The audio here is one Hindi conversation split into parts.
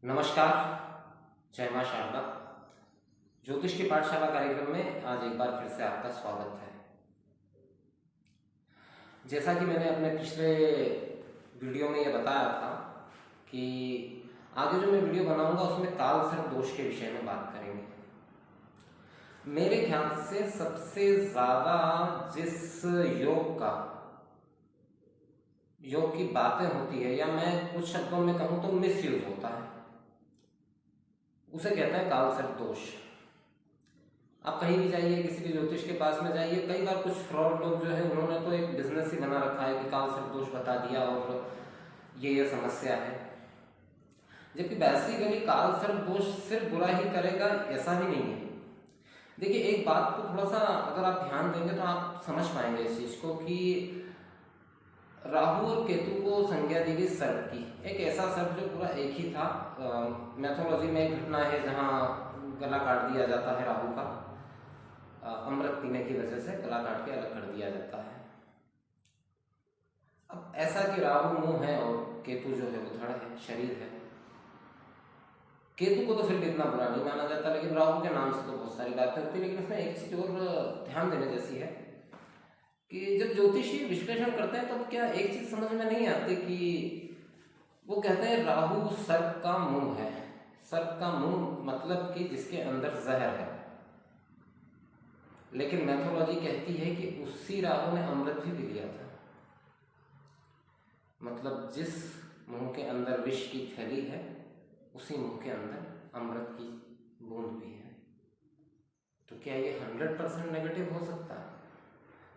नमस्कार। जय मां शारदा। ज्योतिष की पाठशाला कार्यक्रम में आज एक बार फिर से आपका स्वागत है। जैसा कि मैंने अपने पिछले वीडियो में ये बताया था कि आगे जो मैं वीडियो बनाऊंगा उसमें काल सर्प दोष के विषय में बात करेंगे। मेरे ख्याल से सबसे ज्यादा जिस योग की बातें होती है, या मैं कुछ शब्दों में कहूं तो मिस यूज होता है, उसे कहते हैं काल सर्प दोष। आप कहीं भी जाइए, किसी भी ज्योतिष के पास में जाइए, कई बार कुछ फ्रॉड लोग जो है उन्होंने तो एक बिजनेस ही बना रखा है कि काल सर्प दोष बता दिया और ये समस्या है। जबकि बेसिकली काल सर्प दोष सिर्फ बुरा ही करेगा ऐसा भी नहीं है। देखिए, एक बात को थोड़ा सा अगर आप ध्यान देंगे तो आप समझ पाएंगे इस चीज को कि राहु और केतु को संज्ञा दी गई सर्प की। एक ऐसा सर्प जो पूरा एक ही था। मैथोलॉजी में एक घटना है जहाँ गला काट दिया जाता है राहु का, अमृत पीने की वजह से गला काट के अलग कर दिया जाता है। अब ऐसा कि राहु मुंह है और केतु जो है वो धड़ है, शरीर है। केतु को तो फिर भी इतना बुरा नहीं माना जाता, लेकिन राहु के नाम से तो बहुत सारी बातें होती है। लेकिन इसमें एक चीज और ध्यान देने जैसी है कि जब ज्योतिषी विश्लेषण करते हैं तब क्या एक चीज समझ में नहीं आती कि वो कहते हैं राहु सर्प का मुंह है। सर्प का मुंह मतलब कि जिसके अंदर जहर है, लेकिन मैथोलॉजी कहती है कि उसी राहु ने अमृत भी पी लिया था। मतलब जिस मुंह के अंदर विष की थैली है उसी मुंह के अंदर अमृत की बूंद भी है। तो क्या ये 100% नेगेटिव हो सकता है?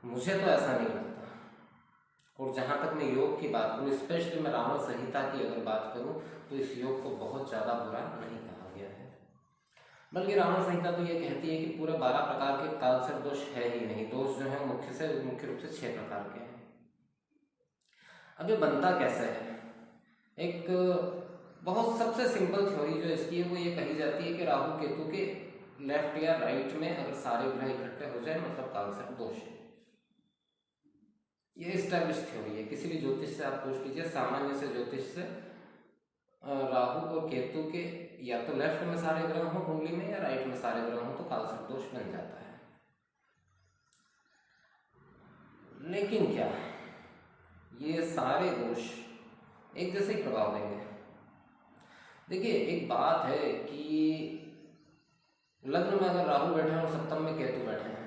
मुझे तो ऐसा नहीं लगता। और जहां तक मैं योग की बात करूं, स्पेशली मैं रावण संहिता की अगर बात करूं, तो इस योग को बहुत ज्यादा बुरा नहीं कहा गया है। बल्कि रावण संहिता तो ये कहती है कि पूरे 12 प्रकार के काल सर्प दोष है ही नहीं। दोष जो है मुख्य रूप से 6 प्रकार के हैं। अब ये बनता कैसे है? एक बहुत सबसे सिंपल थ्योरी जो इसकी है वो ये कही जाती है कि राहु केतु के लेफ्ट या राइट में अगर सारे ग्रह इकट्ठे हो जाए मतलब काल सर्प दोष है। ये एस्टैब्लिश थ्योरी है। किसी भी ज्योतिष से आप पूछ लीजिए, सामान्य से ज्योतिष से, राहु और केतु के या तो लेफ्ट में सारे ग्रह हो कुंडली में या राइट में सारे ग्रह हो तो काल सर्प दोष बन जाता है। लेकिन क्या ये सारे दोष एक जैसे ही प्रभाव देंगे? देखिए, एक बात है कि लग्न में अगर राहु बैठे हैं और सप्तम में केतु बैठे हैं,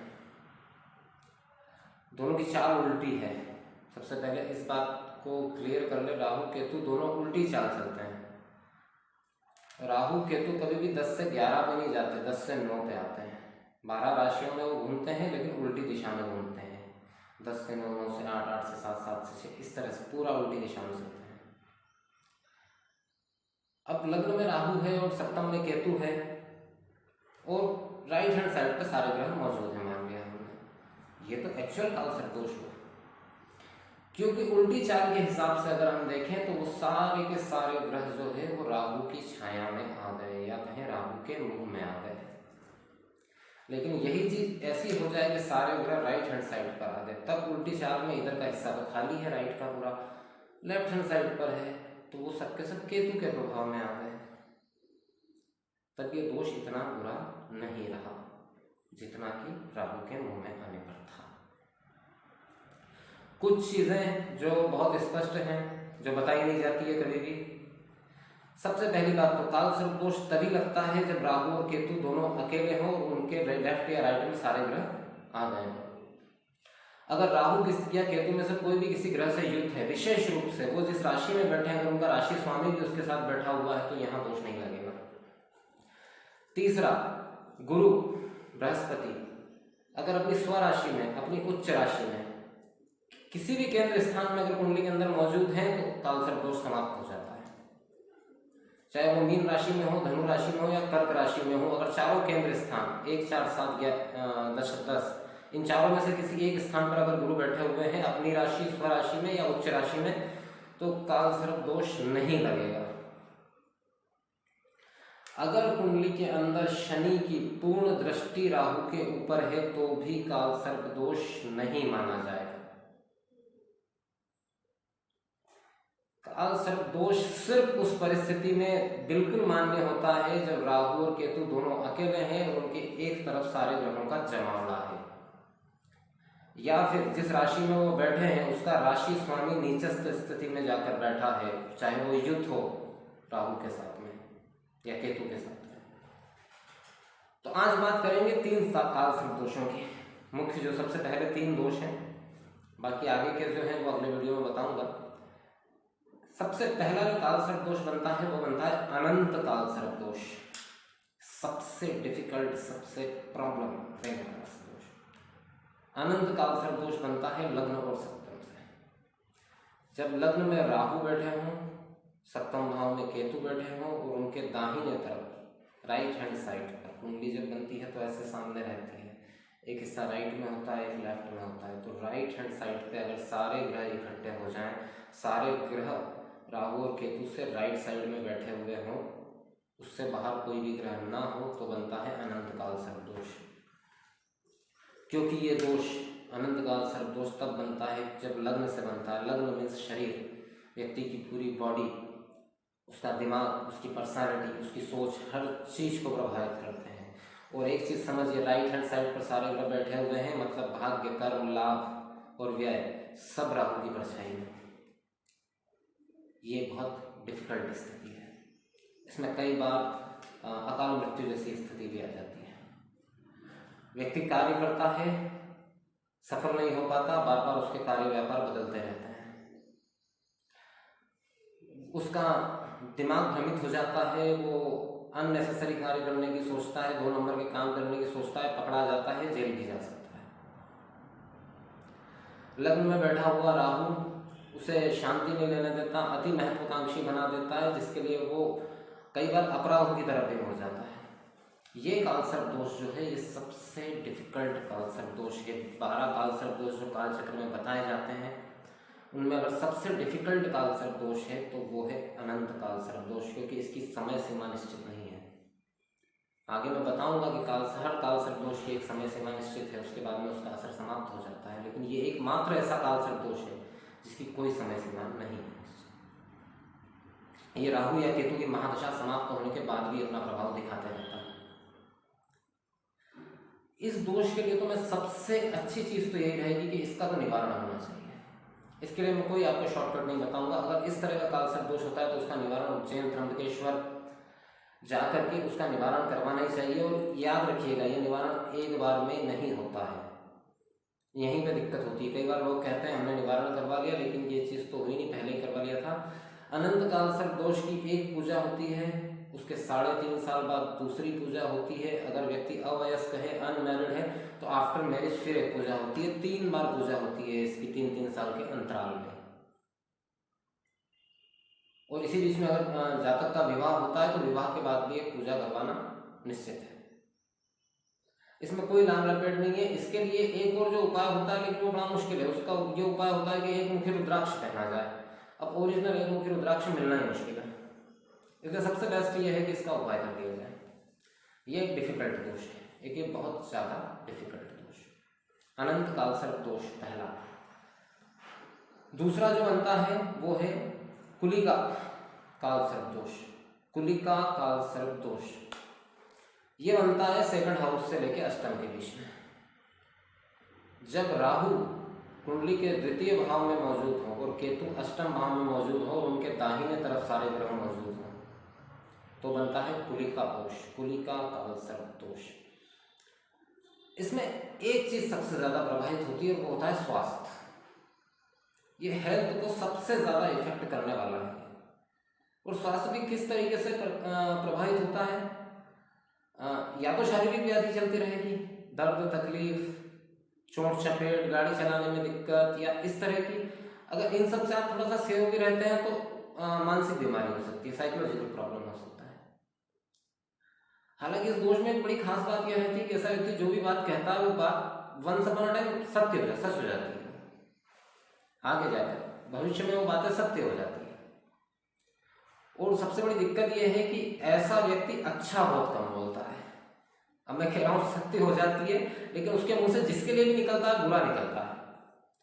दोनों की चाल उल्टी है। सबसे पहले इस बात को क्लियर कर ले, राहु केतु दोनों उल्टी चाल चलते हैं। राहु केतु कभी भी 10 से 11 पे नहीं जाते, 10 से 9 पे आते हैं। 12 राशियों में वो घूमते हैं लेकिन उल्टी दिशा में घूमते हैं। 10 से 9, 9 से 8, 8 से 7, 7 से 6, इस तरह से पूरा उल्टी दिशा में चलते हैं। अब लग्न में राहु है और सप्तम में केतु है और राइट हैंड साइड पे सारे ग्रह मौजूद हैं, मान लिया हमने। ये तो एक्चुअल काल सर्प दोष हुआ, क्योंकि उल्टी चाल के हिसाब से अगर हम देखें तो वो सारे के सारे ग्रह जो है वो राहु की छाया में आ गए, या कहें राहु के मुंह में आ गए। लेकिन यही चीज ऐसी हो जाए कि सारे ग्रह राइट हैंड साइड पर आ गए, तब उल्टी चाल में इधर का हिस्सा तो खाली है, राइट का पूरा लेफ्ट हैंड साइड पर है, तो वो सबके सब केतु के प्रभाव में आ गए। तब ये दोष इतना बुरा नहीं रहा जितना कि राहु के मुंह में आने पर था। कुछ चीजें जो बहुत स्पष्ट हैं, जो बताई नहीं जाती है कभी भी। सबसे पहली बात तो काल सर्प दोष तभी लगता है जब राहु और केतु दोनों अकेले हों और उनके लेफ्ट या राइट में सारे ग्रह आ गए। अगर राहु या केतु में से कोई भी किसी ग्रह से युक्त है, विशेष रूप से वो जिस राशि में बैठे हैं, अगर उनका राशि स्वामी भी उसके साथ बैठा हुआ है तो यहां दोष नहीं लगेगा। तीसरा, गुरु बृहस्पति अगर अपनी स्वराशि में, अपनी उच्च राशि में किसी भी केंद्र स्थान में अगर कुंडली के अंदर मौजूद है तो काल सर्प दोष समाप्त हो जाता है। चाहे वो मीन राशि में हो, धनु राशि में हो या कर्क राशि में हो, अगर चारों केंद्र स्थान 1, 4, 7, 10, 10 इन चारों में से किसी एक स्थान पर अगर गुरु बैठे हुए हैं अपनी राशि, स्वराशि में या उच्च राशि में, तो काल सर्प दोष नहीं लगेगा। अगर कुंडली के अंदर शनि की पूर्ण दृष्टि राहु के ऊपर है तो भी काल सर्प दोष नहीं माना जाएगा। काल सर्प दोष सिर्फ उस परिस्थिति में बिल्कुल मान्य होता है जब राहु और केतु दोनों अकेले हैं और उनके एक तरफ सारे ग्रहों का जमावड़ा है, या फिर जिस राशि में वो बैठे हैं उसका राशि स्वामी नीचस्थ स्थिति में जाकर बैठा है, चाहे वो युद्ध हो राहु के साथ में या केतु के साथ में। तो आज बात करेंगे 3 काल सर्प दोषों की। मुख्य जो सबसे पहले 3 दोष हैं, बाकी आगे के जो हैं वो अगले वीडियो में बताऊंगा। सबसे पहला जो काल सर्प दोष बनता है वो बनता है अनंत काल सर्प दोष। सबसे डिफिकल्ट, सबसे प्रॉब्लम दोष अनंत काल सर्प दोष बनता है लग्न और सप्तम से। जब लग्न में राहु बैठे हों, सप्तम भाव में केतु बैठे हों और उनके दाहिने तरफ राइट हैंड साइड पर कुंडली जब बनती है तो ऐसे सामने रहती है, एक हिस्सा राइट में होता है, एक लेफ्ट में होता है। तो राइट हैंड साइड पे अगर सारे ग्रह इकट्ठे हो जाएं, सारे ग्रह राहु और केतु से राइट साइड में बैठे हुए हों, उससे बाहर कोई भी ग्रह ना हो, तो बनता है अनंत काल सर्प दोष। क्योंकि ये दोष अनंत काल सर्प दोष तब बनता है जब लग्न से बनता है। लग्न मीन्स शरीर, व्यक्ति की पूरी बॉडी, उसका दिमाग, उसकी पर्सनालिटी, उसकी सोच, हर चीज को प्रभावित करते हैं। और एक चीज समझिए, राइट हैंड साइड पर सारे ग्रह बैठे हुए हैं, मतलब भाग्य, कर्म, लाभ और व्यय सब राहु की परछाई में। ये बहुत डिफिकल्ट स्थिति है। इसमें कई बार अकाल मृत्यु जैसी स्थिति भी आ जाती है। व्यक्ति कार्य करता है, सफल नहीं हो पाता, बार बार उसके कार्य व्यापार बदलते रहते हैं, उसका दिमाग भ्रमित हो जाता है, वो अननेसेसरी कार्य करने की सोचता है, 2 नंबर के काम करने की सोचता है, पकड़ा जाता है, जेल भी जा सकता है। लग्न में बैठा हुआ राहु उसे शांति नहीं लेने देता, अति महत्वाकांक्षी बना देता है, जिसके लिए वो कई बार अपराध की तरफ भी हो जाता है। ये काल सर्प दोष जो है ये सबसे डिफिकल्ट काल सर्प दोष है। 12 काल सर्प दोष जो काल चक्र में बताए जाते हैं, उनमें अगर सबसे डिफिकल्ट काल सर्प दोष है तो वो है अनंत काल सर्प दोष, क्योंकि इसकी समय सीमा निश्चित नहीं है। आगे मैं बताऊंगा कि हर काल सर्प दोष की एक समय सीमा निश्चित है, उसके बाद में उसका असर समाप्त हो जाता है, लेकिन ये एकमात्र ऐसा काल सर्प दोष है जिसकी कोई समय सीमा नहीं है। ये राहु या केतु की महादशा समाप्त होने के बाद भी अपना प्रभाव दिखाते रहता है। इस दोष के लिए तो मैं सबसे अच्छी चीज तो यही रहेगी कि इसका तो निवारण होना चाहिए। इसके लिए मैं कोई आपको शॉर्टकट नहीं बताऊंगा। अगर इस तरह का काल सर्प दोष होता है तो उसका निवारण उज्जैन त्र्यंबकेश्वर जाकर के उसका निवारण करवाना ही चाहिए। और याद रखिएगा, ये निवारण एक बार में नहीं होता है, यहीं पे दिक्कत होती है। कई बार लोग कहते हैं हमने निवारण करवा लिया, लेकिन ये चीज तो हुई नहीं, पहले ही करवा लिया था। अनंत काल सर्प दोष की एक पूजा होती है, उसके 3.5 साल बाद दूसरी पूजा होती है। अगर व्यक्ति अवयस्क है, अनमैरिड है, तो आफ्टर मैरिज फिर एक पूजा होती है। 3 बार पूजा होती है इसकी 3-3 साल के अंतराल में। और इसी बीच में अगर जातक का विवाह होता है तो विवाह के बाद भी एक पूजा करवाना निश्चित है। इसमें कोई लांग लपेट नहीं है। इसके लिए एक और जो उपाय होता है, लेकिन वो बड़ा मुश्किल है। उसका ये उपाय होता है कि एक मुखी रुद्राक्ष पहना जाए। अब ओरिजिनल एक मुखी रुद्राक्ष मिलना ही मुश्किल है, इसलिए सबसे बेस्ट ये है कि इसका उपाय कर दिया जाए। ये एक डिफिकल्ट दोष है, एक ये बहुत ज्यादा डिफिकल्ट दोष, अनंत काल सर्प दोष पहला। दूसरा जो बनता है वो है कुलिका काल सर्प दोष। कुलिका काल सर्प दोष ये बनता है 2nd हाउस से लेके अष्टम के बीच में। जब राहु कुंडली के 2य भाव में मौजूद हो और केतु अष्टम भाव में मौजूद हो और उनके दाहिने तरफ सारे ग्रह मौजूद हो, तो बनता है कुलिका दोष, कुलिका काल सर्प दोष। इसमें एक चीज सबसे ज्यादा प्रभावित होती है, वो होता है स्वास्थ्य। ये हेल्थ को सबसे ज्यादा इफेक्ट करने वाला है। और स्वास्थ्य भी किस तरीके से प्रभावित होता है? या तो शारीरिक व्याधि चलती रहेगी, दर्द, तकलीफ, चोट चपेट, गाड़ी चलाने में दिक्कत या इस तरह की। अगर इन सब से आप थोड़ा सा सेव भी रहते हैं तो मानसिक बीमारी हो सकती है, साइकोलॉजिकल प्रॉब्लम हो सकता है। हालांकि इस दोष में एक बड़ी खास बात यह रहती है कि ऐसा व्यक्ति जो भी बात कहता है वो बात वंस अपॉन अ टाइम सत्य हो जाती, सच हो जाती है। आगे जाकर भविष्य में वो बातें सत्य हो जाती है। और सबसे बड़ी दिक्कत यह है कि ऐसा व्यक्ति अच्छा बहुत कम बोलता है। अब मैं कह रहा हूं सत्य हो जाती है, लेकिन उसके मुंह से जिसके लिए भी निकलता है बुरा निकलता है,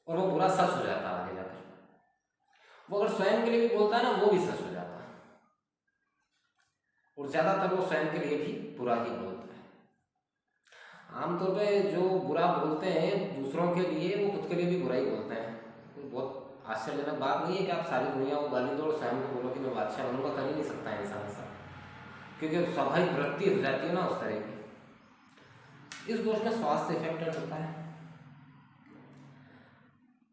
और वो बुरा सच हो जाता है आगे जाकर। वो अगर स्वयं के लिए भी बोलता है ना, वो भी सच हो जाता है, और ज्यादातर वो स्वयं के लिए भी बुरा ही बोलता है। आमतौर पे जो बुरा बोलते हैं दूसरों के लिए, वो खुद के लिए भी बुरा ही बोलते हैं। तो बहुत आश्चर्यजनक बात नहीं है कि आप सारी दुनिया को गाली दो और स्वयं को बोलो कि मैं बादशाह बनूंगा, कर ही नहीं सकता है इंसान ऐसा, क्योंकि स्वाभाविक वृत्ति हो जाती है ना उस तरह की। इस दोष में स्वास्थ्य इफेक्टेड होता है।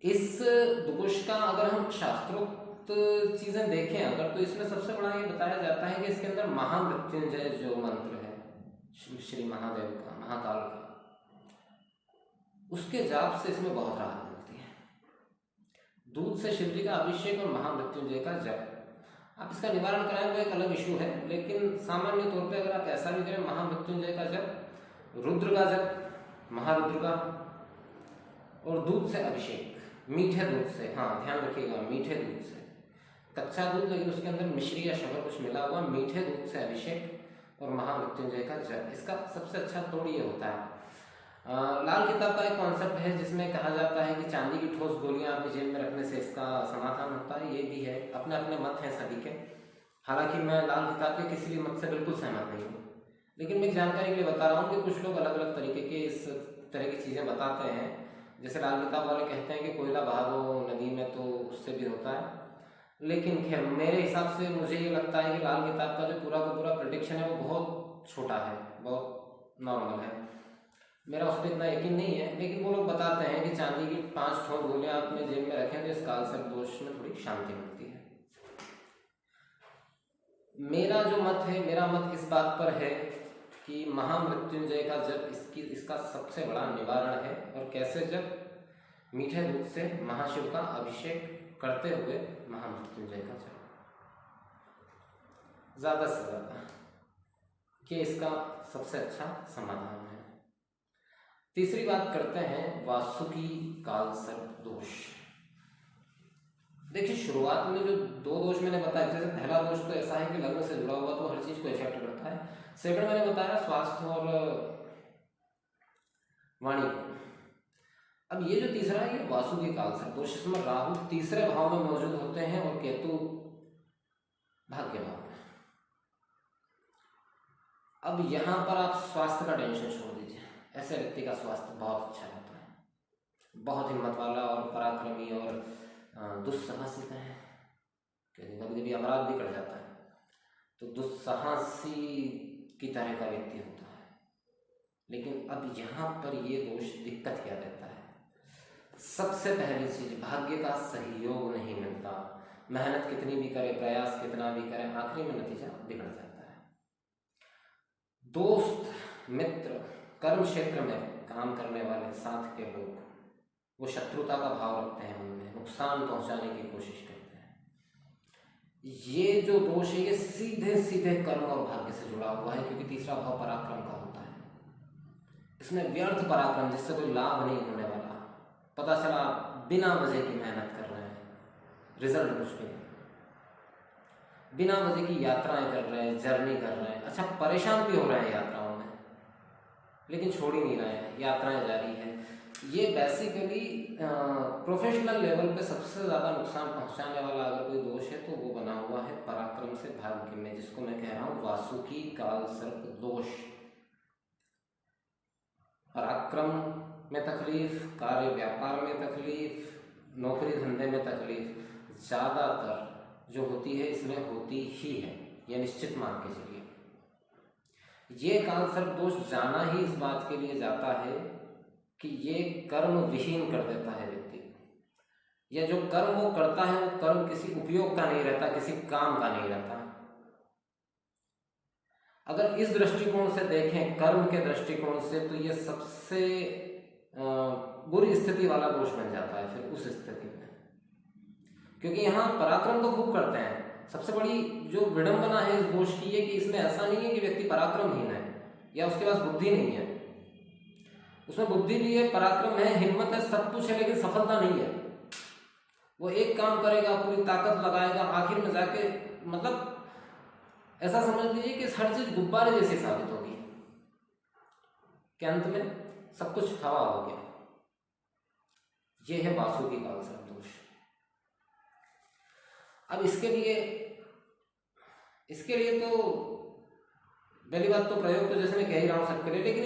इस दोष का अगर हम शास्त्रोक्त चीजें देखें अगर, तो इसमें सबसे बड़ा ये बताया जाता है कि इसके अंदर महामृत्युंजय जो मंत्र है श्री महादेव का, महाकाल का, उसके जाप से इसमें बहुत राहत मिलती है। दूध से शिव जी का अभिषेक और महामृत्युंजय का जप, आप इसका निवारण कराएं तो एक अलग इशू है, लेकिन सामान्य तौर पे अगर आप ऐसा भी करें, महामृत्युंजय का जप, रुद्र का जप, महारुद्र का, और दूध से अभिषेक, मीठे दूध से, हाँ ध्यान रखिएगा मीठे दूध से, कच्चा दूध लेकिन उसके अंदर मिश्री या शक्कर कुछ मिला हुआ, मीठे दूध से अभिषेक और महामृत्युंजय का जप, इसका सबसे अच्छा तोड़ ये होता है। लाल किताब का एक कॉन्सेप्ट है जिसमें कहा जाता है कि चांदी की ठोस गोलियां आपकी जेब में रखने से इसका समाधान होता है। ये भी है, अपने अपने मत हैं सभी के। हालांकि मैं लाल किताब के किसी भी मत से बिल्कुल सहमत नहीं हूँ, लेकिन मैं जानकारी के लिए बता रहा हूँ कि कुछ लोग अलग अलग तरीके के इस तरह की चीज़ें बताते हैं। जैसे लाल किताब वाले कहते हैं कि कोयला बहा दो नदी में तो उससे भी होता है, लेकिन खैर मेरे हिसाब से मुझे ये लगता है कि लाल किताब का जो पूरा का पूरा प्रेडिक्शन है वो बहुत छोटा है, बहुत नॉर्मल है, मेरा उस पर इतना यकीन नहीं है। लेकिन वो लोग बताते हैं कि चांदी की 5 ठोस गोलियां अपने जेब में रखें तो इस कालसर्प दोष में थोड़ी शांति मिलती है। मेरा जो मत है, मेरा मत इस बात पर है कि महामृत्युंजय का जप इसका सबसे बड़ा निवारण है। और कैसे? जब मीठे दूध से महाशिव का अभिषेक करते हुए महामृत्युंजय का जप, ज्यादा से ज्यादा, कि इसका सबसे अच्छा समाधान है। तीसरी बात करते हैं वासुकी कालसर्प दोष। देखिए शुरुआत में जो 2 दोष मैंने बताया, जैसे पहला दोष तो ऐसा है कि लग्न से जुड़ा हुआ तो हर चीज को इफेक्ट करता है। सेकंड मैंने बताया स्वास्थ्य और वाणी को। अब ये जो तीसरा है ये वासुकी कालसर्प दोष, इसमें राहु तीसरे भाव में मौजूद होते हैं और केतु भाग्य भाव में। अब यहां पर आप स्वास्थ्य का टेंशन छोड़ दीजिए, ऐसे व्यक्ति का स्वास्थ्य बहुत अच्छा रहता है, बहुत हिम्मत वाला और पराक्रमी और दुस्साहसिक है, क्योंकि कभी कभी अपराध भी कर जाता है, तो दुस्साहसी की तरह का व्यक्ति होता है। लेकिन अब यहाँ पर ये दोष दिक्कत क्या देता है? सबसे पहली चीज, भाग्य का सहयोग नहीं मिलता। मेहनत कितनी भी करे, प्रयास कितना भी करे, आखिरी में नतीजा बिगड़ जाता है। दोस्त, मित्र, कर्म क्षेत्र में काम करने वाले साथ के लोग, वो शत्रुता का भाव रखते हैं मन में, नुकसान पहुंचाने की कोशिश करते हैं। ये जो दोष है ये सीधे सीधे कर्म और भाग्य से जुड़ा हुआ है, क्योंकि तीसरा भाव पराक्रम का होता है। इसमें व्यर्थ पराक्रम, जिससे कोई लाभ नहीं होने वाला, पता चला बिना वजह की मेहनत कर रहे हैं, रिजल्ट कुछ भी नहीं, बिना वजह की यात्राएं कर रहे हैं, जर्नी कर रहे हैं, अच्छा परेशान भी हो रहे हैं यात्राओं में, लेकिन छोड़ ही नहीं रहे हैं, यात्राएं जारी है। ये बेसिकली प्रोफेशनल लेवल पे सबसे ज़्यादा नुकसान पहुंचाने वाला अगर कोई दोष है तो वो बना हुआ है पराक्रम से भाग्य में, जिसको मैं कह रहा हूँ वासुकी कालसर्प दोष। पराक्रम में तकलीफ, कार्य व्यापार में तकलीफ, नौकरी धंधे में तकलीफ ज़्यादातर जो होती है इसमें होती ही है, यह निश्चित मान के चलिए। ये कालसर्प दोष जाना ही इस बात के लिए जाता है कि ये कर्म विहीन कर देता है व्यक्ति को, या जो कर्म वो करता है वो कर्म किसी उपयोग का नहीं रहता, किसी काम का नहीं रहता। अगर इस दृष्टिकोण से देखें, कर्म के दृष्टिकोण से, तो ये सबसे बुरी स्थिति वाला दोष बन जाता है फिर उस स्थिति में, क्योंकि यहाँ पराक्रम तो खूब करते हैं। सबसे बड़ी जो विडंबना है इस दोष की है कि इसमें ऐसा नहीं है कि व्यक्ति पराक्रमहीन है या उसके पास बुद्धि नहीं है, उसमें बुद्धि भी है, पराक्रम है, हिम्मत है, सब कुछ है, लेकिन सफलता नहीं है। वो एक काम करेगा, पूरी ताकत लगाएगा, आखिर में जाके मतलब ऐसा समझ लीजिए कि हर चीज गुब्बारे जैसी साबित होगी, कि अंत में सब कुछ हवा हो गया। ये है वासुकी कालसर्प दोष। अब इसके लिए तो पहली बात तो प्रयोग तो जैसे मैं कह ही रहा हूँ सबके लिए, लेकिन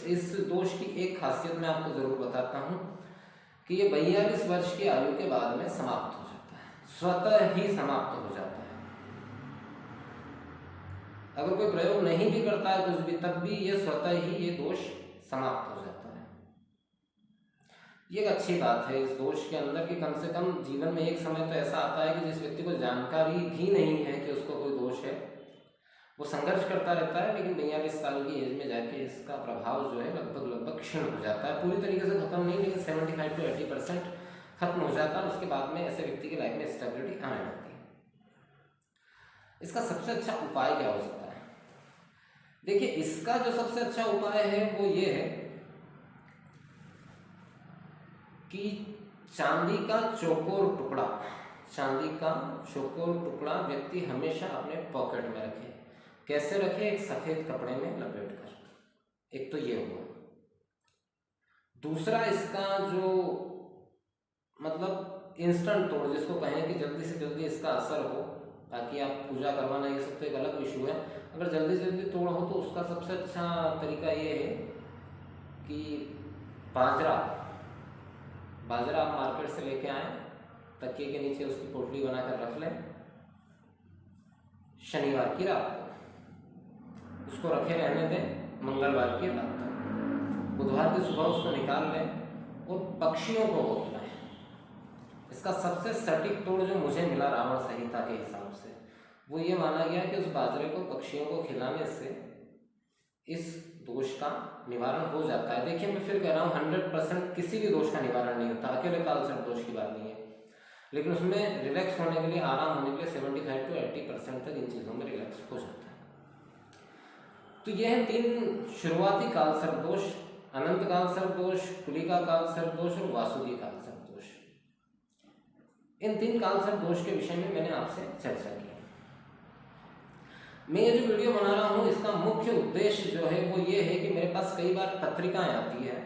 इस दोष की एक खासियत मैं आपको जरूर बताता हूँ कि ये 42 वर्ष की आयु के बाद में समाप्त हो जाता है, स्वतः ही समाप्त हो जाता है। अगर कोई प्रयोग नहीं भी करता है कुछ भी, तब भी ये स्वतः ही ये दोष समाप्त हो जाता है। ये एक अच्छी बात है इस दोष के अंदर कि कम से कम जीवन में एक समय तो ऐसा आता है कि जिस व्यक्ति को जानकारी भी नहीं है कि उसको कोई दोष है, वो संघर्ष करता रहता है, लेकिन 42 साल की एज में जाके इसका प्रभाव जो है लगभग क्षीण हो जाता है। पूरी तरीके से खत्म नहीं, लेकिन 75 to 80% खत्म हो जाता है। उसके बाद में ऐसे व्यक्ति की लाइफ में स्टेबिलिटी आने लगती है। इसका सबसे अच्छा उपाय क्या हो सकता है? देखिए, इसका जो सबसे अच्छा उपाय है वो ये है कि चांदी का चौकोर टुकड़ा व्यक्ति हमेशा अपने पॉकेट में रखे। कैसे रखे? एक सफेद कपड़े में लपेट कर। एक तो ये हुआ। दूसरा, इसका जो मतलब इंस्टेंट तोड़ जिसको कहें कि जल्दी से जल्दी इसका असर हो, ताकि आप पूजा करवाना, ये सब तो एक अलग इशू है। अगर जल्दी से जल्दी तोड़ हो तो उसका सबसे अच्छा तरीका ये है कि बाजरा आप मार्केट से लेके आए, तकिए के नीचे उसकी पोटली बनाकर रख लें। शनिवार की रात को उसको रखे रहने दें, मंगलवार की रात को, बुधवार की सुबह उसको निकाल लें और पक्षियों को वो खिलाएं। इसका सबसे सटीक तोड़ जो मुझे मिला रावण संहिता के हिसाब से, वो ये माना गया कि उस बाजरे को पक्षियों को खिलाने से इस दोष का निवारण हो जाता है। देखिए, मैं फिर कह रहा हूँ 100% किसी भी दोष का निवारण नहीं होता, अकेले कालसर्प दोष की बात नहीं है, लेकिन उसमें रिलैक्स होने के लिए, आराम होने के लिए 75 to 80% तक इन चीज़ों में रिलैक्स हो जाता है। तो ये है 3 शुरुआती कालसर्प दोष: अनंत कालसर्प दोष, कुलिका कालसर्प दोष और वासुकी कालसर्प दोष। इन 3 कालसर्प दोष के विषय में मैंने आपसे चर्चा की। मैं ये जो वीडियो बना रहा हूँ, इसका मुख्य उद्देश्य जो है वो ये है कि मेरे पास कई बार पत्रिकाएं आती है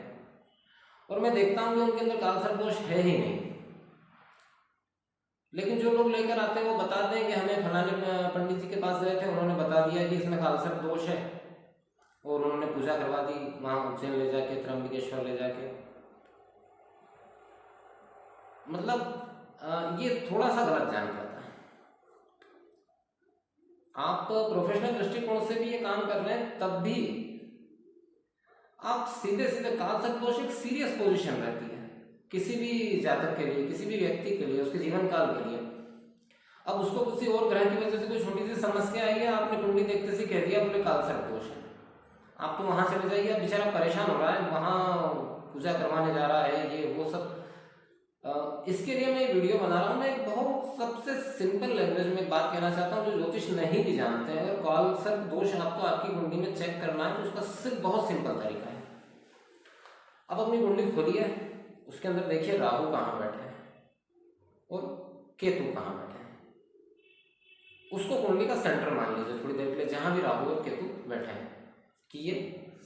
और मैं देखता हूँ कि उनके अंदर कालसर्प दोष है ही नहीं, लेकिन जो लोग लेकर आते हैं वो बताते हैं कि हमें फलाने पंडित जी के पास गए थे, उन्होंने बता दिया कि इसमें कालसर्प दोष है, और उन्होंने पूजा करवा दी वहाँ उज्जैन ले जाके, त्र्यंबकेश्वर ले जाके। मतलब ये थोड़ा सा गलत जान पाता है। आप प्रोफेशनल दृष्टिकोण से भी ये काम कर रहे हैं, तब भी आप सीधे कालसर्प दोष एक सीरियस पोजीशन रहती है किसी भी जातक के लिए, किसी भी व्यक्ति के लिए, उसके जीवन काल के लिए। अब उसको किसी और ग्रह की वजह से कोई छोटी सी समस्या आई है, आपने कुंडली देखते से कह दिया बोले कालसर्प दोष है, आप तो वहां चले जाइए। अब बेचारा परेशान हो रहा है, वहां पूजा करवाने जा रहा है, ये वो सब। इसके लिए मैं वीडियो बना रहा हूँ। मैं एक बहुत सबसे सिंपल लैंग्वेज में बात कहना चाहता हूँ, जो ज्योतिष नहीं भी जानते हैं। अगर कालसर्प दोष आपको आपकी कुंडली में चेक करना है तो उसका सिर्फ बहुत सिंपल तरीका है। अब अपनी कुंडली खोलिए, उसके अंदर देखिए राहु कहाँ बैठे हैं और केतु कहाँ बैठे हैं। उसको कुंडली का सेंटर मान लीजिए थोड़ी देर के लिए, जहां भी राहु और केतु बैठे हैं, कि ये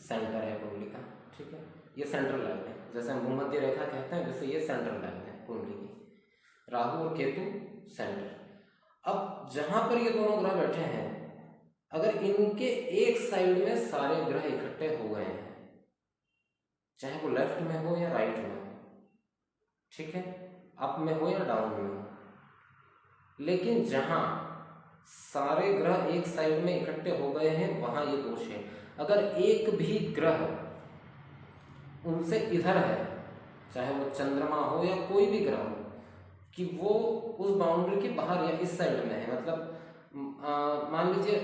सेंटर है कुंडली का। ठीक है, ये सेंट्रल लाइन है, जैसे हम भूमध्य रेखा कहते हैं, वैसे ये सेंट्रल लाइन है कुंडली की, राहु और केतु सेंटर। अब जहां पर ये दोनों ग्रह बैठे हैं, अगर इनके एक साइड में सारे ग्रह इकट्ठे हो गए हैं, चाहे वो लेफ्ट में हो या राइट में हो, ठीक है, अप में हो या डाउन में हो, लेकिन जहां सारे ग्रह एक साइड में इकट्ठे हो गए हैं वहां ये दोष है। अगर एक भी ग्रह उनसे इधर है, चाहे वो चंद्रमा हो या कोई भी ग्रह हो, कि वो उस बाउंड्री के बाहर या इस साइड में है, मतलब मान लीजिए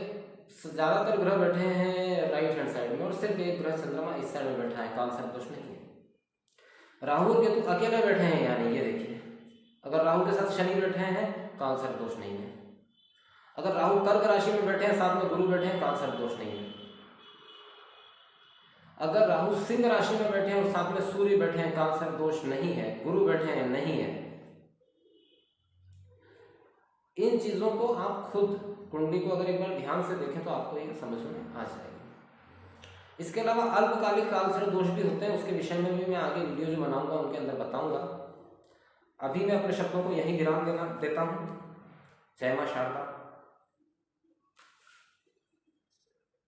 ज्यादातर ग्रह बैठे हैं राइट हैंड साइड में और सिर्फ एक ग्रह चंद्रमा इस साइड में बैठा है, कालसर्प दोष नहीं है। राहु और केतु अकेले बैठे हैं, यानी ये देखिए, अगर राहु के साथ शनि बैठे हैं कालसर्प दोष नहीं है। अगर राहु कर्क राशि में बैठे हैं, साथ में गुरु बैठे हैं, कालसर्प दोष नहीं है। अगर राहु सिंह राशि में बैठे हैं और साथ में सूर्य बैठे हैं, कालसर्प दोष नहीं है। गुरु बैठे हैं, नहीं है। इन चीजों को आप खुद कुंडली को अगर एक बार ध्यान से देखें तो आपको ये समझ में आ जाएगी। इसके अलावा अल्पकालिक कालसर्प दोष भी होते हैं, उसके विषय में भी मैं आगे वीडियो जो बनाऊंगा उनके अंदर बताऊंगा। अभी मैं अपने शब्दों को यहीं विराम देता हूं। जय मां शारदा।